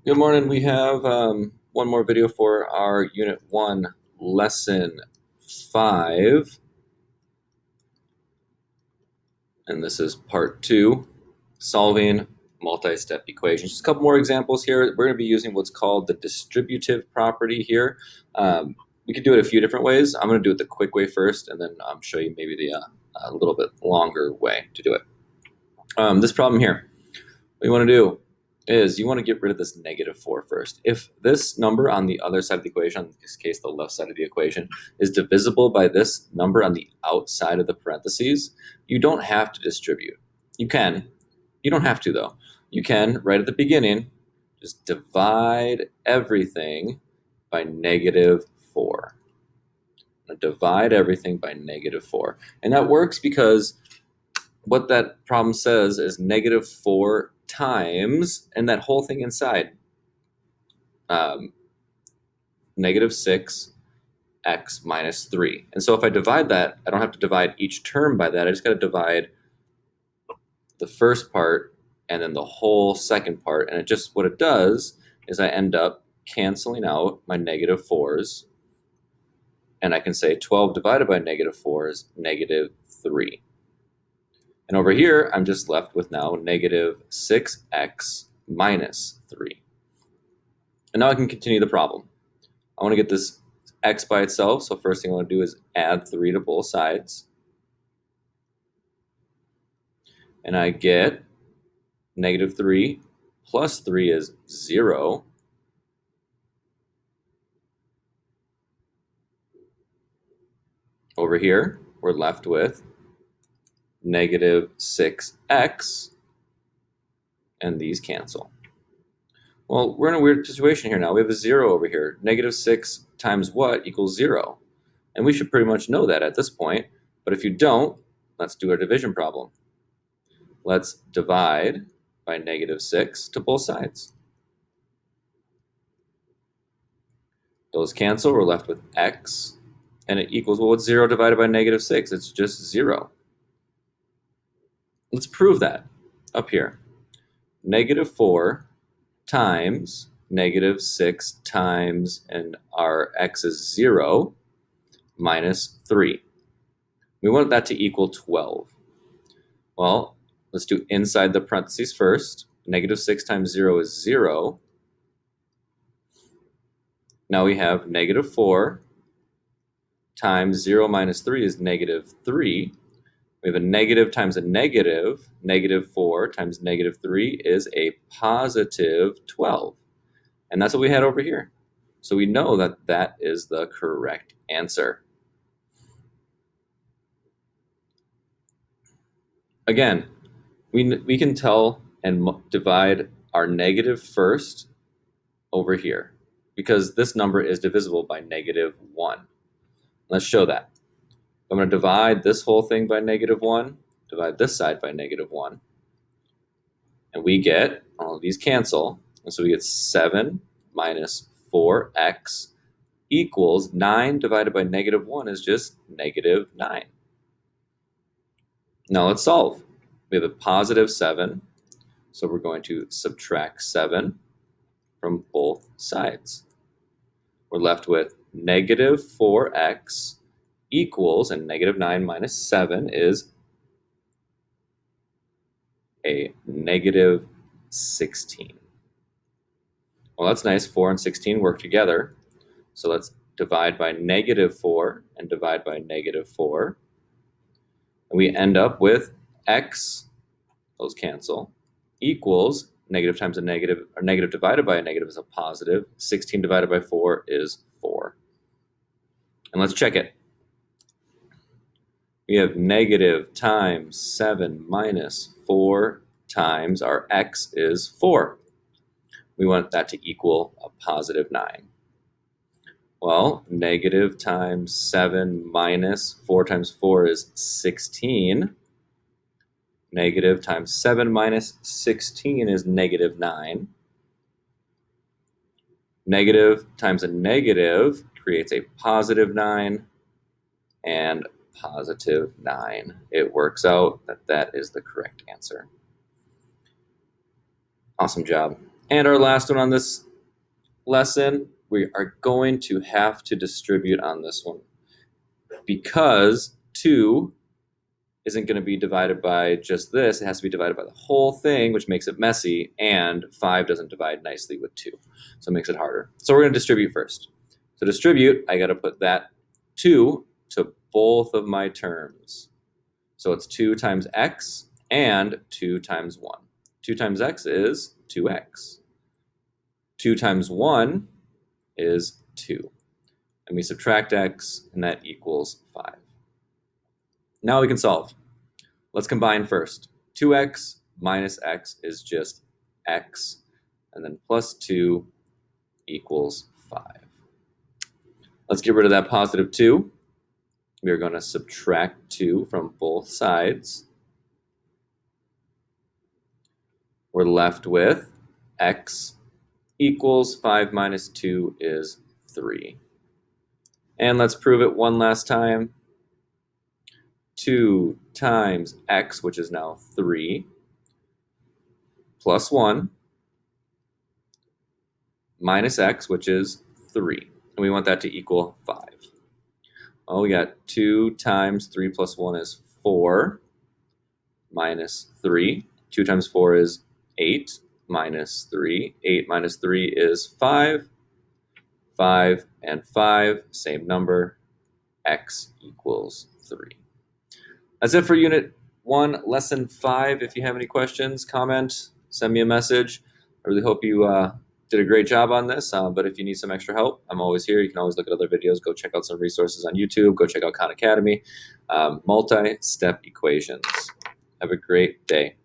Good morning. We have one more video for our Unit 1, Lesson 5. And this is Part 2, Solving Multi-Step Equations. Just a couple more examples here. We're going to be using what's called the distributive property here. We could do it a few different ways. I'm going to do it the quick way first, and then I'll show you maybe the a little bit longer way to do it. This problem here, what you want to do is you want to get rid of this -4 first. If this number on the other side of the equation, in this case the left side of the equation, is divisible by this number on the outside of the parentheses, you don't have to distribute. You can. You don't have to, though. You can, right at the beginning, just divide everything by -4. Divide everything by -4. And that works because what that problem says is -4 times, and that whole thing inside, -6x minus 3. And so if I divide that, I don't have to divide each term by that. I just got to divide the first part and then the whole second part. And what it does is I end up canceling out my -4s. And I can say 12 divided by -4 is -3. And over here, I'm just left with now -6x minus 3. And now I can continue the problem. I want to get this x by itself, so first thing I want to do is add 3 to both sides. And I get -3 plus 3 is 0. Over here, we're left with -6x, and these cancel. Well, we're in a weird situation here now. We have a 0 over here. -6 times what equals 0? And we should pretty much know that at this point. But if you don't, let's do our division problem. Let's divide by -6 to both sides. Those cancel. We're left with x. And it equals, well, what's 0 divided by -6? It's just 0. Let's prove that up here. -4 times -6 times, and our x is 0, minus 3. We want that to equal 12. Well, let's do inside the parentheses first. -6 times 0 is 0. Now we have -4 times 0 minus 3 is -3. We have a negative times a negative. -4 times -3 is a positive 12. And that's what we had over here. So we know that that is the correct answer. Again, we can tell and divide our negative first over here because this number is divisible by -1. Let's show that. I'm going to divide this whole thing by -1, divide this side by -1, and we get, all of these cancel, and so we get 7 minus 4x equals 9 divided by -1 is just -9. Now let's solve. We have a positive 7, so we're going to subtract 7 from both sides. We're left with -4x equals, and -9 minus 7 is a -16. Well, that's nice. 4 and 16 work together. So let's divide by -4 and divide by -4. And we end up with x, those cancel, equals negative times a negative, or negative divided by a negative is a positive. 16 divided by 4 is 4. And let's check it. We have negative times 7 minus 4 times our x is 4. We want that to equal a positive 9. Well, negative times 7 minus 4 times 4 is 16. Negative times 7 minus 16 is -9. Negative times a negative creates a positive 9, and positive 9. It works out that that is the correct answer. Awesome job. And our last one on this lesson, we are going to have to distribute on this one because 2 isn't going to be divided by just this. It has to be divided by the whole thing, which makes it messy, and 5 doesn't divide nicely with 2, so it makes it harder. So we're going to distribute first. To distribute, I got to put that 2 to both of my terms. So it's 2 times x and 2 times 1. 2 times x is 2x. 2 times 1 is 2. And we subtract x, and that equals 5. Now we can solve. Let's combine first. 2x minus x is just x, and then plus 2 equals 5. Let's get rid of that positive 2. We are going to subtract 2 from both sides. We're left with x equals 5 minus 2 is 3. And let's prove it one last time. 2 times x, which is now 3, plus 1, minus x, which is 3. And we want that to equal 5. Well, we got 2 times 3 plus 1 is 4, minus 3. 2 times 4 is 8, minus 3. 8 minus 3 is 5. 5 and 5, same number. X equals 3. That's it for Unit 1, Lesson 5. If you have any questions, comment, send me a message. I really hope you did a great job on this, but if you need some extra help, I'm always here. You can always look at other videos. Go check out some resources on YouTube. Go check out Khan Academy. Multi-step equations. Have a great day.